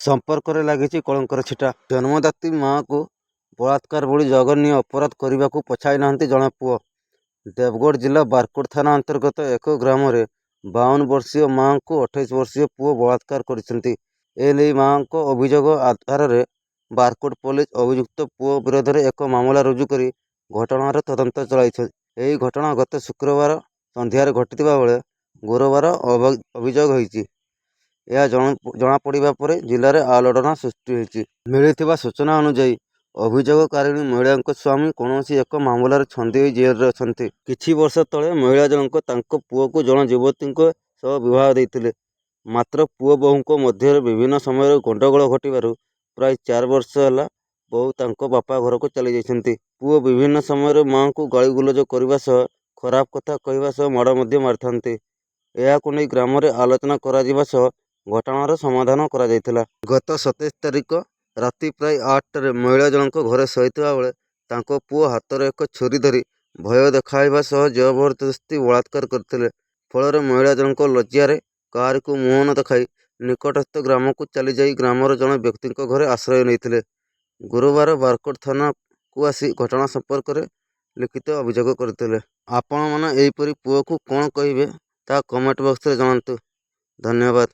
ସମ୍ପର୍କରେ ଲାଗିଛି କଳଙ୍କର ଛିଟା। ଜନ୍ମଦାତ୍ରୀ ମାଆକୁ ବଳାତ୍କାର ଭଳି ଜଘନ୍ୟ ଅପରାଧ କରିବାକୁ ପଛାଇ ନାହାନ୍ତି ଜଣେ ପୁଅ। ଦେବଗଡ଼ ଜିଲ୍ଲା ବାରକୋଟ ଥାନା ଅନ୍ତର୍ଗତ ଏକ ଗ୍ରାମରେ 52 ବର୍ଷୀୟ ମାଆଙ୍କୁ 28 ବର୍ଷୀୟ ପୁଅ ବଳାତ୍କାର କରିଛନ୍ତି। ଏନେଇ ମାଆଙ୍କ ଅଭିଯୋଗ ଆଧାରରେ ବାରକୋଟ ପୋଲିସ ଅଭିଯୁକ୍ତ ପୁଅ ବିରୋଧରେ ଏକ ମାମଲା ରୁଜୁ କରି ଘଟଣାର ତଦନ୍ତ ଚଳାଇଛି। ଏହି ଘଟଣା ଗତ ଶୁକ୍ରବାର ସନ୍ଧ୍ୟାରେ ଘଟିଥିବା ବେଳେ ଗୁରୁବାର ଅଭିଯୋଗ ହୋଇଛି। ଏହା ଜଣାପଡ଼ିବା ପରେ ଜିଲ୍ଲାରେ ଆଲୋଡ଼ନ ସୃଷ୍ଟି ହୋଇଛି। ମିଳିଥିବା ସୂଚନା ଅନୁଯାୟୀ ଅଭିଯୋଗକାରିଣୀ ମହିଳାଙ୍କ ସ୍ୱାମୀ କୌଣସି ଏକ ମାମଲାରେ ଛନ୍ଦି ହୋଇ ଜେଲରେ ଅଛନ୍ତି। କିଛି ବର୍ଷ ତଳେ ମହିଳା ଜଣକ ତାଙ୍କ ପୁଅକୁ ଜଣେ ଯୁବତୀଙ୍କ ସହ ବିବାହ ଦେଇଥିଲେ। ମାତ୍ର ପୁଅ ବୋହୂଙ୍କ ମଧ୍ୟରେ ବିଭିନ୍ନ ସମୟରେ ଗଣ୍ଡଗୋଳ ଘଟିବାରୁ ପ୍ରାୟ 4 ବର୍ଷ ହେଲା ବୋହୂ ତାଙ୍କ ବାପା ଘରକୁ ଚାଲି ଯାଇଛନ୍ତି। ପୁଅ ବିଭିନ୍ନ ସମୟରେ ମାଆଙ୍କୁ ଗାଳିଗୁଲଜ କରିବା ସହ ଖରାପ କଥା କହିବା ସହ ମାଡ଼ ମଧ୍ୟ ମାରିଥାନ୍ତି। ଏହାକୁ ନେଇ ଗ୍ରାମରେ ଆଲୋଚନା କରାଯିବା ସହ ଘଟଣାର ସମାଧାନ କରାଯାଇଥିଲା। ଗତ 27 ତାରିଖ ରାତି ପ୍ରାୟ 8ଟାରେ ମହିଳା ଜଣକ ଘରେ ଶୋଇଥିବା ବେଳେ ତାଙ୍କ ପୁଅ ହାତରେ ଏକ ଛୁରୀ ଧରି ଭୟ ଦେଖାଇବା ସହ ଜବରଦସ୍ତି ବଳାତ୍କାର କରିଥିଲେ। ଫଳରେ ମହିଳା ଜଣକ ଲଜ୍ଜାରେ କାହାରିକୁ ମୁହଁ ନ ଦେଖାଇ ନିକଟସ୍ଥ ଗ୍ରାମକୁ ଚାଲିଯାଇ ଗ୍ରାମର ଜଣେ ବ୍ୟକ୍ତିଙ୍କ ଘରେ ଆଶ୍ରୟ ନେଇଥିଲେ। ଗୁରୁବାର ବାରକୋଟ ଥାନାକୁ ଆସି ଘଟଣା ସମ୍ପର୍କରେ ଲିଖିତ ଅଭିଯୋଗ କରିଥିଲେ। ଆପଣମାନେ ଏହିପରି ପୁଅକୁ କ'ଣ କହିବେ ତାହା କମେଣ୍ଟ ବକ୍ସରେ ଜଣାନ୍ତୁ। ଧନ୍ୟବାଦ।